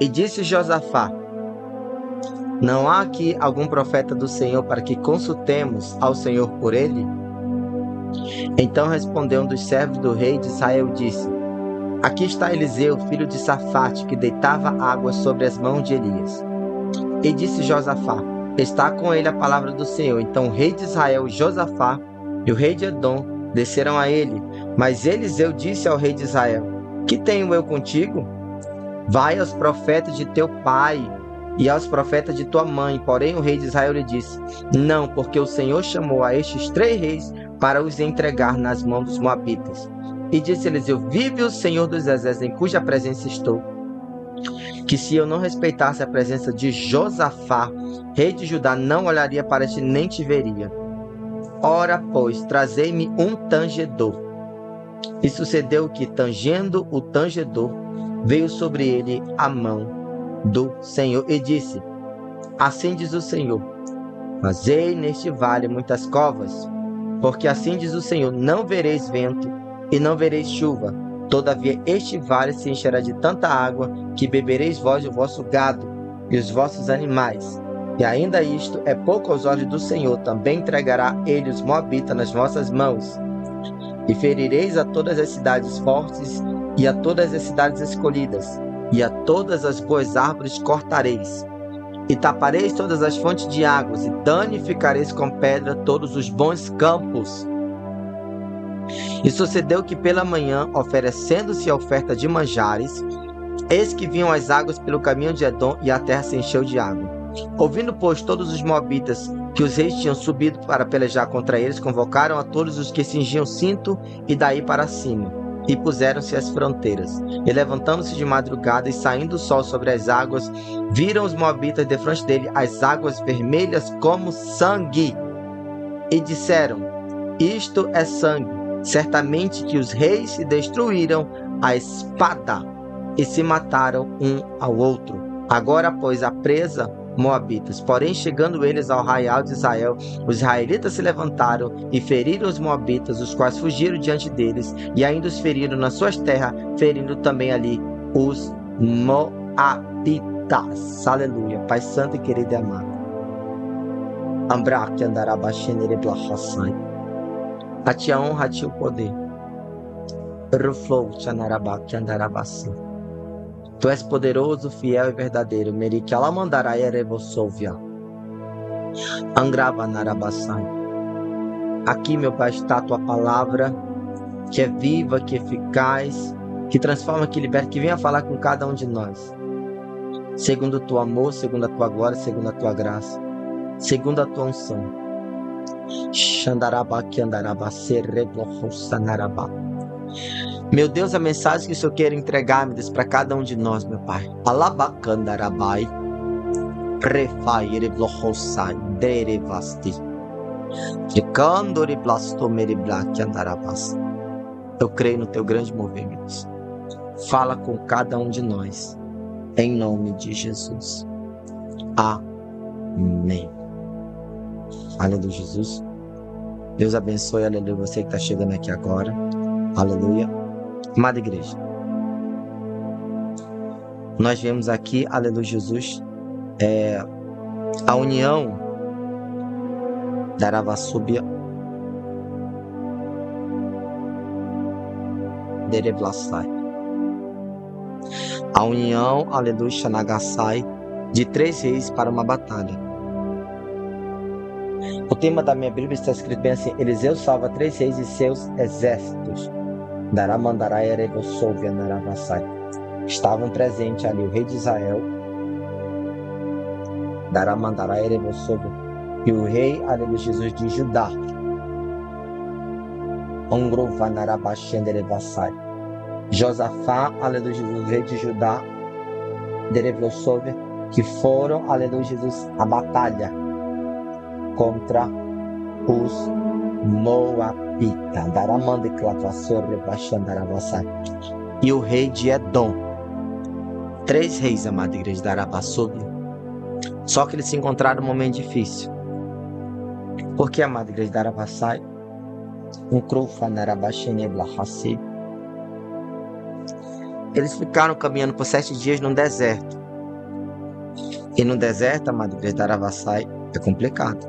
E disse Josafá: não há aqui algum profeta do Senhor para que consultemos ao Senhor por ele? Então respondeu um dos servos do rei de Israel e disse: aqui está Eliseu, filho de Safate, que deitava água sobre as mãos de Elias. E disse Josafá: está com ele a palavra do Senhor. Então o rei de Israel, Josafá, e o rei de Edom desceram a ele. Mas Eliseu disse ao rei de Israel: que tenho eu contigo? Vai aos profetas de teu pai e aos profetas de tua mãe. Porém o rei de Israel lhe disse: não, porque o Senhor chamou a estes 3 reis para os entregar nas mãos dos moabitas. E disse Eliseu: vive o Senhor dos exércitos, em cuja presença estou, que se eu não respeitasse a presença de Josafá, rei de Judá, não olharia para ti nem te veria. Ora, pois, trazei-me um tangedor. E sucedeu que, tangendo o tangedor, veio sobre ele a mão do Senhor e disse: assim diz o Senhor: fazei neste vale muitas covas, porque assim diz o Senhor: não vereis vento e não vereis chuva. Todavia este vale se encherá de tanta água que bebereis vós e o vosso gado e os vossos animais. E ainda isto é pouco aos olhos do Senhor: também entregará ele os moabitas nas vossas mãos. E ferireis a todas as cidades fortes e a todas as cidades escolhidas, e a todas as boas árvores cortareis. E tapareis todas as fontes de águas, e danificareis com pedra todos os bons campos. E sucedeu que pela manhã, oferecendo-se a oferta de manjares, eis que vinham as águas pelo caminho de Edom, e a terra se encheu de água. Ouvindo, pois, todos os moabitas que os reis tinham subido para pelejar contra eles, convocaram a todos os que cingiam cinto e daí para cima, e puseram-se às fronteiras. E levantando-se de madrugada e saindo o sol sobre as águas, viram os moabitas defronte dele as águas vermelhas como sangue. E disseram: isto é sangue. Certamente que os reis se destruíram à espada e se mataram um ao outro. Agora, pois, a presa moabitas. Porém, chegando eles ao arraial de Israel, os israelitas se levantaram e feriram os moabitas, os quais fugiram diante deles, e ainda os feriram nas suas terras, ferindo também ali os moabitas. Aleluia. Pai Santo e querido e amado. Ambra que andará baixando ele blahassai. A ti a honra, a ti o poder. Ruflou te andará que andará baixando. Tu és poderoso, fiel e verdadeiro. Merique alamandarai erevossovia. Angrava narabassai. Aqui, meu Pai, está a tua palavra, que é viva, que é eficaz, que transforma, que liberta, que venha falar com cada um de nós. Segundo o teu amor, segundo a tua glória, segundo a tua graça, segundo a tua unção. Xandaraba que andaraba serreblohossanaraba. Meu Deus, a mensagem que o Senhor quer entregar, meu Deus, para cada um de nós, meu Pai. Alabacandarabai, refai ereblohosai, derevasti, ficandoriblastomeriblaki andarabas. Eu creio no teu grande mover, meu Deus. Fala com cada um de nós, em nome de Jesus. Amém. Aleluia, Jesus. Deus abençoe, aleluia, você que está chegando aqui agora. Aleluia. Amada igreja, nós vemos aqui, aleluia, Jesus, a união da Aravassúbia, Dereblassai. A união, aleluia, Xanagassai, de 3 reis para uma batalha. O tema da minha Bíblia está escrito bem assim: Eliseu salva 3 reis e seus exércitos. Daramandarai erevossovia naravassai. Estavam presentes ali o rei de Israel, Daramandarai erevossovia, e o rei, aleluia, Jesus de Judá, Ongrova narabashenderevassai. Josafá, aleluia, Jesus, rei de Judá, Derevossovia, que foram, aleluia, Jesus, a batalha contra os moabitas. E o rei de Edom. 3 reis, amada igreja da Aravassúbia. Só que eles se encontraram num momento difícil. Por que, amada igreja da Aravassai? Eles ficaram caminhando por 7 dias num deserto. E no deserto, amada igreja, Daravassai, é complicado.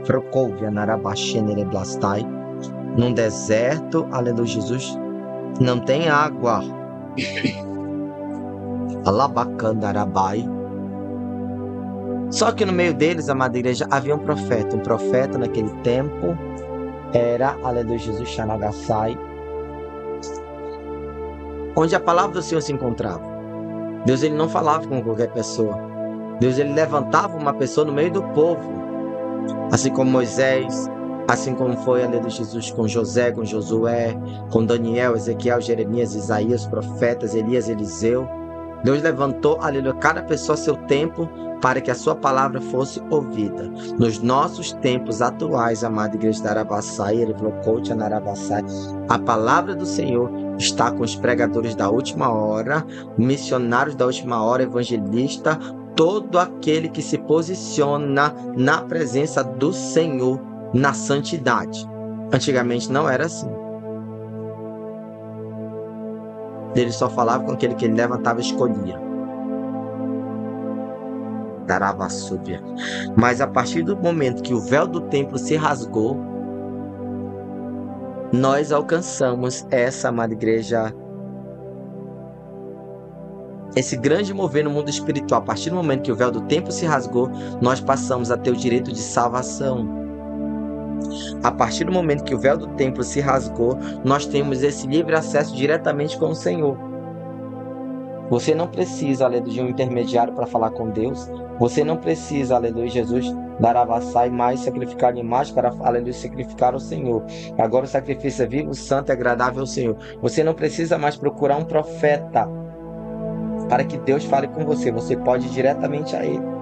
Prokovia Narabashenere Blastai. Num deserto, aleluia, Jesus, não tem água. Alabacandarabai. Só que no meio deles, amada igreja, havia um profeta. Um profeta naquele tempo era, aleluia, Jesus, Xanagassai, onde a palavra do Senhor se encontrava. Deus, ele não falava com qualquer pessoa. Deus, ele levantava uma pessoa no meio do povo. Assim como Moisés, assim como foi, aleluia, Jesus, com José, com Josué, com Daniel, Ezequiel, Jeremias, Isaías, profetas, Elias, Eliseu. Deus levantou, aleluia, cada pessoa a seu tempo para que a sua palavra fosse ouvida. Nos nossos tempos atuais, amada igreja da Arabassai, Erevlocote, Anarabassai, a palavra do Senhor está com os pregadores da última hora, missionários da última hora, evangelista, todo aquele que se posiciona na presença do Senhor, na santidade. Antigamente não era assim. Ele só falava com aquele que ele levantava e escolhia. Daravassúbia. Mas a partir do momento que o véu do templo se rasgou, nós alcançamos essa, amada igreja, esse grande mover no mundo espiritual. A partir do momento que o véu do templo se rasgou, nós passamos a ter o direito de salvação. A partir do momento que o véu do templo se rasgou, nós temos esse livre acesso diretamente com o Senhor. Você não precisa, aleluia, de um intermediário para falar com Deus. Você não precisa, aleluia, Jesus, Daravassai, mais sacrificar animais para, aleluia, sacrificar ao Senhor. Agora o sacrifício é vivo, santo e agradável ao Senhor. Você não precisa mais procurar um profeta para que Deus fale com você. Você pode ir diretamente a Ele.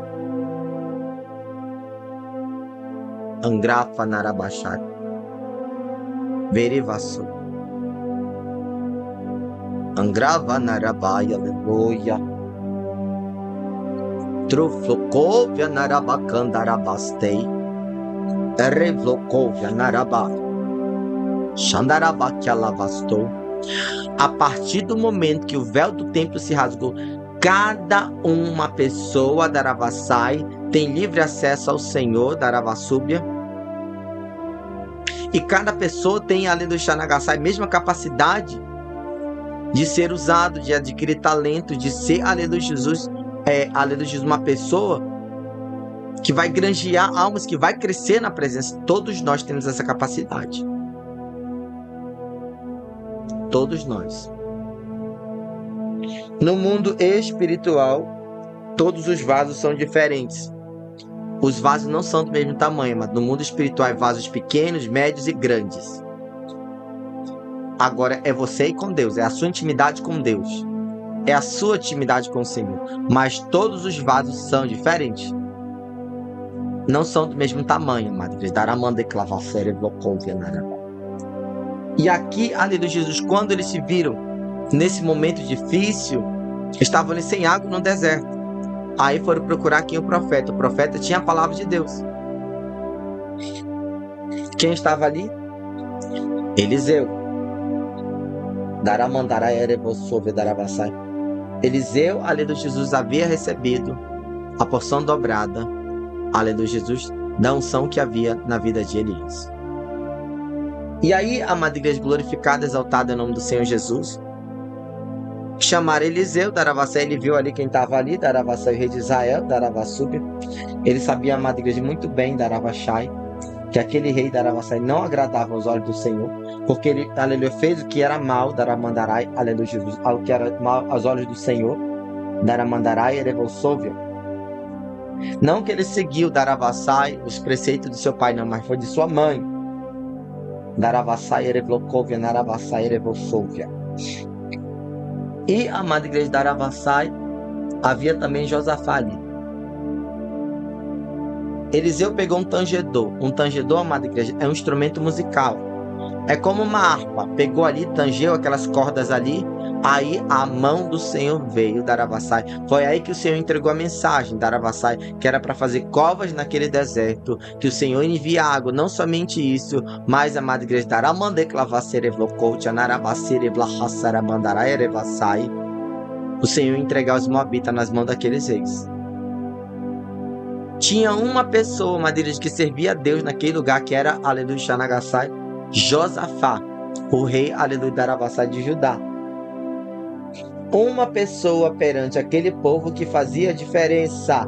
Angrafa Narabachai. Verivasso. Angrava Narabai, aleluia. Truflokovia Narabacandarabastei. Erevlokovia Narabai. Xandarabaquialavastou. A partir do momento que o véu do templo se rasgou, cada uma pessoa, Daravassai, tem livre acesso ao Senhor, Daravassúbia. E cada pessoa tem, além do Xanagassai, a mesma capacidade de ser usado, de adquirir talento, de ser, aleluia, Jesus, aleluia, Jesus, uma pessoa que vai granjear almas, que vai crescer na presença. Todos nós temos essa capacidade. Todos nós. No mundo espiritual, todos os vasos são diferentes. Os vasos não são do mesmo tamanho, mas no mundo espiritual é vasos pequenos, médios e grandes. Agora é você e com Deus, é a sua intimidade com Deus, é a sua intimidade com o Senhor. Mas todos os vasos são diferentes. Não são do mesmo tamanho, Madre. E aqui, aleluia, Jesus, quando eles se viram nesse momento difícil, estavam ali sem água no deserto. Aí foram procurar quem? O profeta. O profeta tinha a palavra de Deus. Quem estava ali? Eliseu. Eliseu, aleluia, Jesus, havia recebido a porção dobrada, aleluia, Jesus, da unção que havia na vida de Elias. E aí, amada igreja glorificada, exaltada em nome do Senhor Jesus, chamaram Eliseu, Daravassai, ele viu ali quem estava ali, Daravassai, o rei de Israel, Daravassúbia. Ele sabia, amada igreja, muito bem, Daravachai, que aquele rei Daravassai não agradava aos olhos do Senhor, porque ele, aleluia, fez o que era mal, Daramandarai, aleluia, Jesus, o que era mal aos olhos do Senhor, Daramandarai, Erevolsóvia. Não que ele seguiu, Daravassai, os preceitos de seu pai, não, mas foi de sua mãe. Daravassai, Erevlokovia, Naravassai, Erevolsóvia. E, amada igreja de Daravassai, havia também Josafá ali. Eliseu pegou um tangedor. Um tangedor, amada igreja, é um instrumento musical. É como uma harpa. Pegou ali, tangeu aquelas cordas ali. Aí a mão do Senhor veio, Daravassai. Foi aí que o Senhor entregou a mensagem, Daravassai, que era para fazer covas naquele deserto, que o Senhor envia água. Não somente isso, mas, amada igreja, o Senhor ia entregar os moabitas nas mãos daqueles reis. Tinha uma pessoa, madeiras, que servia a Deus naquele lugar, que era, aleluia, Xanagassai, Josafá, o rei, aleluia, Daravassai de Judá. Uma pessoa perante aquele povo que fazia diferença.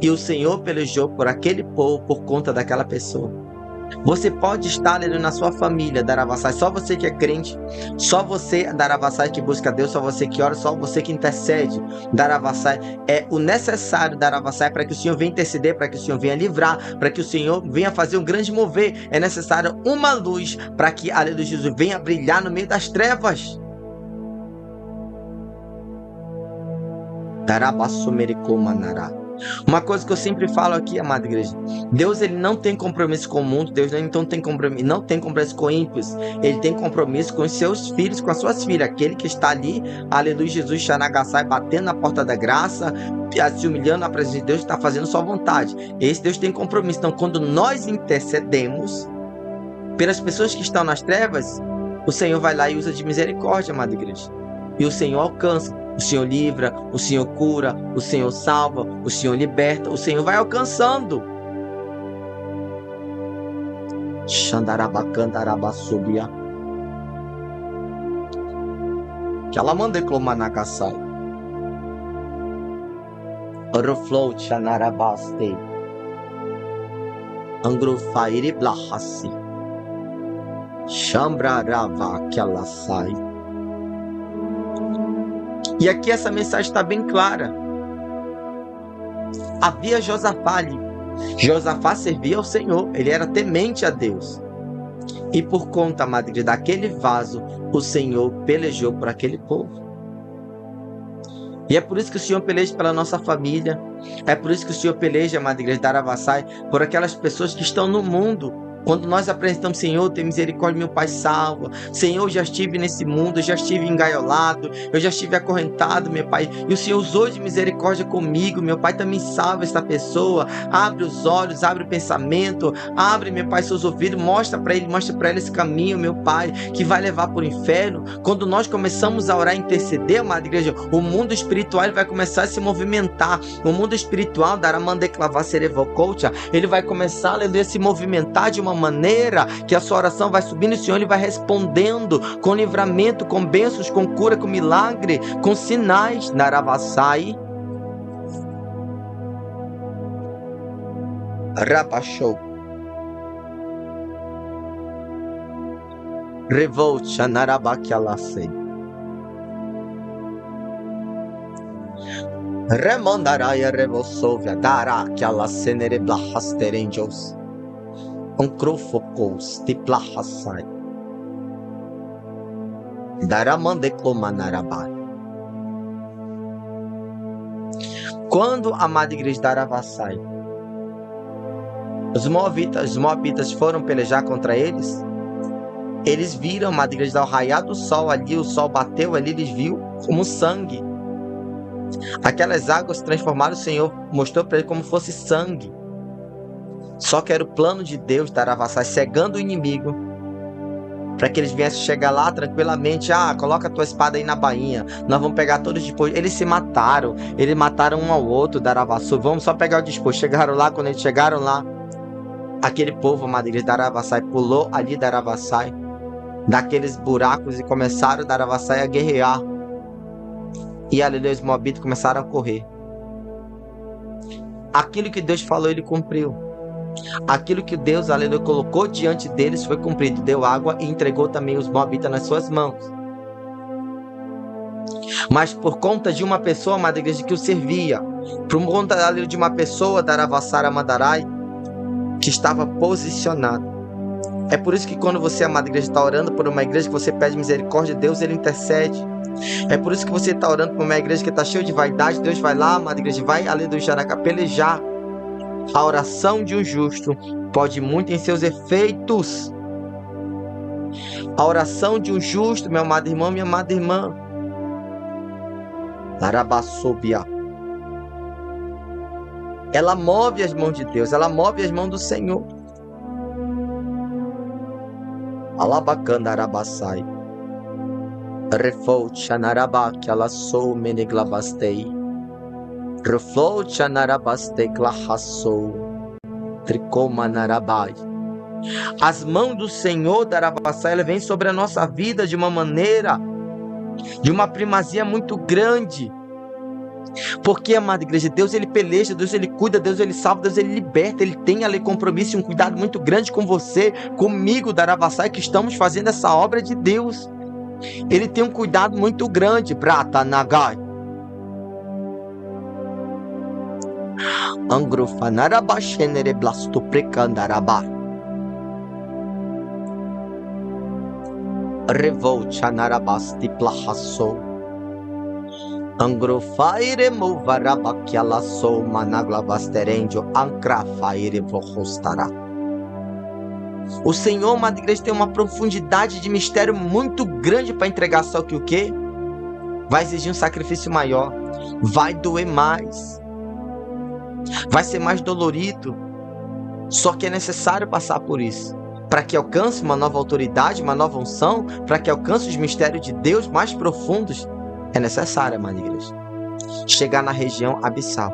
E o Senhor pelejou por aquele povo por conta daquela pessoa. Você pode estar, aleluia, na sua família, Daravassai, só você que é crente, só você, Daravassai, que busca Deus, só você que ora, só você que intercede, Daravassai, é o necessário, Daravassai, para que o Senhor venha interceder, para que o Senhor venha livrar, para que o Senhor venha fazer um grande mover. É necessário uma luz para que, aleluia, Jesus venha brilhar no meio das trevas. Darabassumerikomanará. Uma coisa que eu sempre falo aqui, amada igreja, Deus, ele não tem compromisso com o mundo, Deus não tem compromisso com ímpios, ele tem compromisso com os seus filhos, com as suas filhas, aquele que está ali, aleluia, Jesus, Xanagassai, batendo na porta da graça, se humilhando na presença de Deus, está fazendo sua vontade. Esse Deus tem compromisso. Então, quando nós intercedemos pelas pessoas que estão nas trevas, o Senhor vai lá e usa de misericórdia, amada igreja, e o Senhor alcança. O Senhor livra, o Senhor cura, o Senhor salva, o Senhor liberta, o Senhor vai alcançando. Xandarabacandarabassubia. Que ela manda clomanacassai. Oroflow chanarabaste. Angrofairi blahasi. Chambrarava que ela sai. E aqui essa mensagem está bem clara. Havia Josafá ali. Josafá servia ao Senhor. Ele era temente a Deus. E por conta, madre, daquele vaso, o Senhor pelejou por aquele povo. E é por isso que o Senhor peleja pela nossa família. É por isso que o Senhor peleja, madre, Daravassai, por aquelas pessoas que estão no mundo. Quando nós apresentamos, Senhor, tem misericórdia, meu Pai, salva. Senhor, eu já estive nesse mundo, eu já estive engaiolado, eu já estive acorrentado, meu Pai. E o Senhor usou de misericórdia comigo, meu Pai, também salva esta pessoa. Abre os olhos, abre o pensamento, abre, meu Pai, seus ouvidos, mostra para ela esse caminho, meu Pai, que vai levar para o inferno. Quando nós começamos a orar e interceder, amada igreja, o mundo espiritual ele vai começar a se movimentar. O mundo espiritual, ele vai começar, aleluia, a se movimentar de uma maneira que a sua oração vai subindo e o Senhor ele vai respondendo com livramento, com bênçãos, com cura, com milagre, com sinais. Naravassai Rabachou Revolta Narabakialasei Remandaraia Revosovia Darakialasenere Blahasterangels Ancrofocos de Plahasai Daramandeclomanarabai. Quando a amada igreja Daravassai, os moabitas foram pelejar contra eles, eles viram, amada igreja, ao raiar do sol ali, o sol bateu ali, eles viram como sangue. Aquelas águas transformaram, o Senhor mostrou para ele como fosse sangue. Só que era o plano de Deus, Daravassai, cegando o inimigo, para que eles viessem chegar lá tranquilamente. Coloca a tua espada aí na bainha, nós vamos pegar todos depois. Eles se mataram, eles mataram um ao outro, Daravassai, vamos só pegar o disposto. Chegaram lá, quando eles chegaram lá, aquele povo, amada igreja, Daravassai, pulou ali, Daravassai, daqueles buracos e começaram, Daravassai, a guerrear. E aleluia, os moabitas começaram a correr. Aquilo que Deus falou, ele cumpriu. Aquilo que Deus, aleluia, colocou diante deles foi cumprido. Deu água e entregou também os moabitas nas suas mãos. Mas por conta de uma pessoa, amada igreja, que o servia, por conta, aleluia, de uma pessoa, Daravassara Madarai, que estava posicionado. É por isso que quando você, amada igreja, está orando por uma igreja que você pede misericórdia, Deus, ele intercede. É por isso que você está orando por uma igreja que está cheia de vaidade, Deus vai lá, amada igreja, vai, aleluia, pelejar. A oração de um justo pode muito em seus efeitos. A oração de um justo, meu amado irmão, minha amada irmã, Larabassobia, ela move as mãos de Deus, ela move as mãos do Senhor. Alabacanda Arabassai. Refoucha narabá que ela sou meneglabastei. Refoucha narabastei glahassou. Tricoma narabai. As mãos do Senhor Darabassai, ela vem sobre a nossa vida de uma maneira, de uma primazia muito grande. Porque, amada igreja, Deus ele peleja, Deus ele cuida, Deus ele salva, Deus ele liberta, ele tem ali compromisso e um cuidado muito grande com você, comigo, Darabassai, que estamos fazendo essa obra de Deus. Ele tem um cuidado muito grande, Prata Nagai. Angrofanarabashenere blasto precandarabai. Revolta narabasti plahassou. Angrofaire movarabakialassou managlavasterendio ancrafaire vohostará. O Senhor, amada igreja, tem uma profundidade de mistério muito grande para entregar, só que o quê? Vai exigir um sacrifício maior, vai doer mais, vai ser mais dolorido, só que é necessário passar por isso, para que alcance uma nova autoridade, uma nova unção, para que alcance os mistérios de Deus mais profundos. É necessário, amada igreja, chegar na região abissal.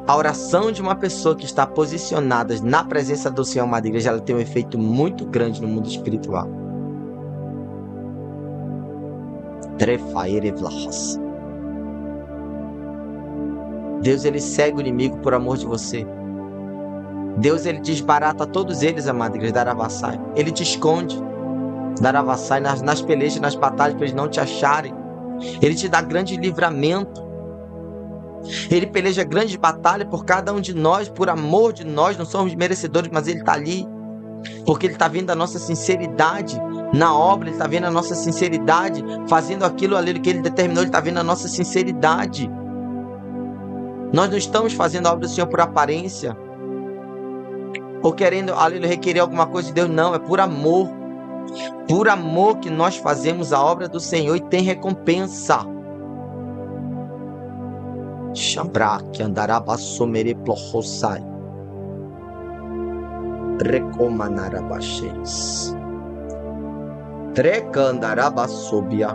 A oração de uma pessoa que está posicionada na presença do Senhor, amada igreja, ela tem um efeito muito grande no mundo espiritual. Deus ele segue o inimigo por amor de você. Deus ele desbarata todos eles, amada igreja, Daravassai. Ele te esconde, Daravassai, nas pelejas, nas batalhas, para eles não te acharem. Ele te dá grande livramento. Ele peleja grande batalha por cada um de nós, por amor de nós. Não somos merecedores, mas ele está ali, porque ele está vendo a nossa sinceridade na obra. Ele está vendo a nossa sinceridade, fazendo aquilo ali que ele determinou. Ele está vendo a nossa sinceridade. Nós não estamos fazendo a obra do Senhor por aparência, ou querendo requerer alguma coisa de Deus. Não, é por amor. Por amor que nós fazemos a obra do Senhor e tem recompensa. Xambra que andará bassomere plohossai. Recomanarabaxeis. Trecandará bassobia.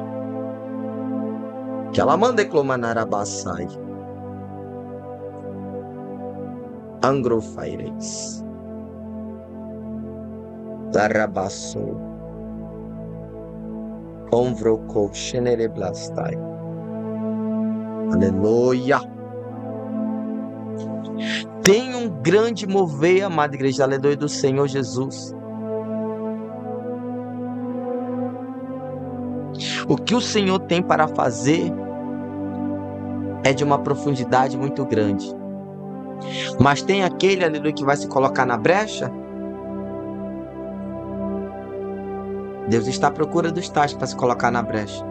Que ela manda clomanarabassai. Angrofaireis. Larabasso. Convrocou xenereblastai. Aleluia. Tem um grande mover, amada igreja, aleluia, do Senhor Jesus. O que o Senhor tem para fazer é de uma profundidade muito grande. Mas tem aquele, aleluia, que vai se colocar na brecha. Deus está à procura dos tais para se colocar na brecha.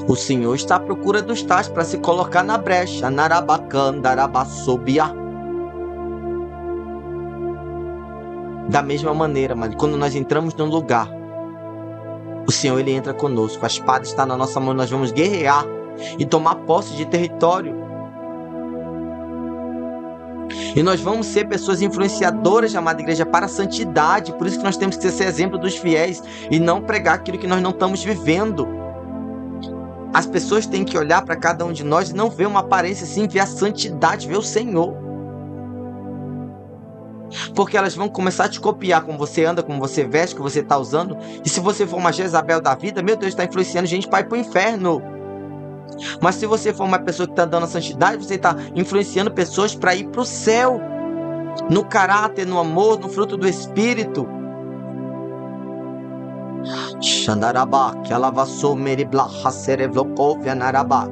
O Senhor está à procura dos tais para se colocar na brecha. Da mesma maneira, mas quando nós entramos num lugar, o Senhor ele entra conosco. A espada está na nossa mão, nós vamos guerrear e tomar posse de território. E nós vamos ser pessoas influenciadoras, amada igreja, para a santidade. Por isso que nós temos que ser exemplo dos fiéis e não pregar aquilo que nós não estamos vivendo. As pessoas têm que olhar para cada um de nós e não ver uma aparência assim, ver a santidade, ver o Senhor. Porque elas vão começar a te copiar, como você anda, como você veste, como você está usando. E se você for uma Jezabel da vida, meu Deus, está influenciando gente para ir para o inferno. Mas se você for uma pessoa que está dando a santidade, você está influenciando pessoas para ir para o céu, no caráter, no amor, no fruto do Espírito. Xandarabá, que alavassou meribla haserevlokovia narabá.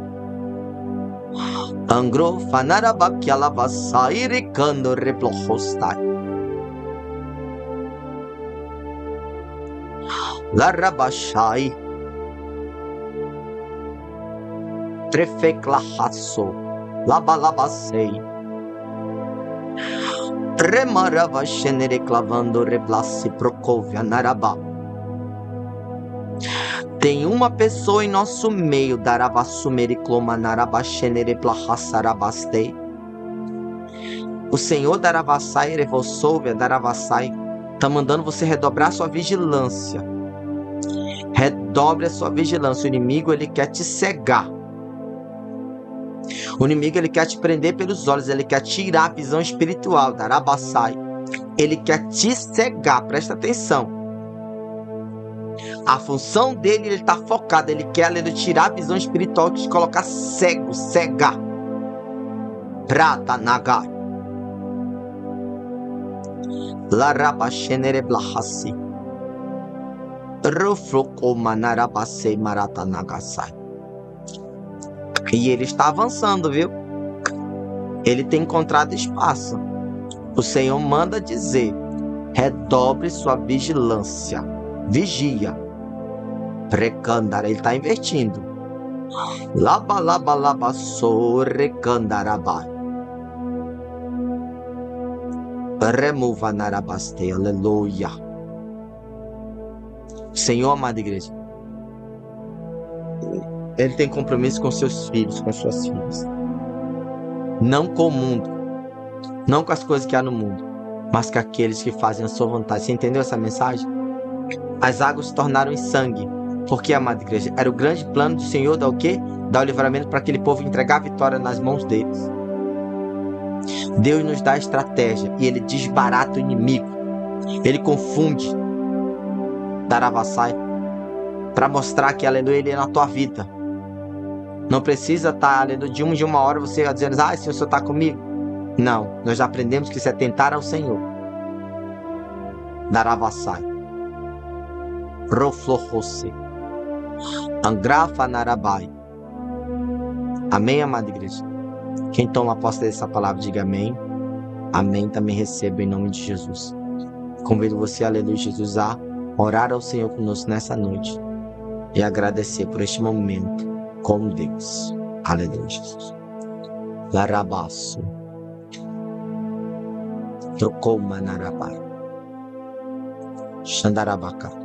Angro fanarabá, que alavassai cando replohostai. Larabashai. Trefeclahasso, labalabasei. Remarava xenere clavando reblassi procovia narabá. Tem uma pessoa em nosso meio, o Senhor Daravassai Erevosouve, Daravassai, está mandando você redobrar sua vigilância. Redobre a sua vigilância. O inimigo, ele quer te cegar. O inimigo, ele quer te prender pelos olhos. Ele quer tirar a visão espiritual. Darabassai. Ele quer te cegar. Presta atenção. A função dele, ele está focado. Ele quer, aleluia, tirar a visão espiritual e te colocar cego, cegar. Prata nagar. Larabashenere blahasi. Rufloko manarabasei maratanagasai. E ele está avançando, viu? Ele tem encontrado espaço. O Senhor manda dizer: redobre sua vigilância. Vigia. Precandara. Ele está invertindo. Laba, laba, laba, sorrecandarabai. Remova narabaste. Aleluia. Senhor, amada igreja, Ele tem compromisso com seus filhos, com suas filhas. Não com o mundo, não com as coisas que há no mundo, mas com aqueles que fazem a sua vontade. Você entendeu essa mensagem? As águas se tornaram em sangue. Porque, amada igreja, era o grande plano do Senhor dar o quê? Dar o livramento para aquele povo entregar a vitória nas mãos deles. Deus nos dá a estratégia e Ele desbarata o inimigo. Ele confunde Daravassai para mostrar que, aleluia, Ele é na tua vida. Não precisa estar, aleluia, de uma hora você dizendo: ah, Senhor, o Senhor está comigo. Não, nós já aprendemos que isso é tentar ao Senhor. Daravassai. Roflohose. Angrafa narabai. Amém, amada igreja? Quem toma posse dessa palavra, diga amém. Amém, também recebo em nome de Jesus. Convido você, aleluia, Jesus, a orar ao Senhor conosco nessa noite e agradecer por este momento com Deus. Aleluia, Jesus. Larabaço. Trocou manarabai. Xandarabacá.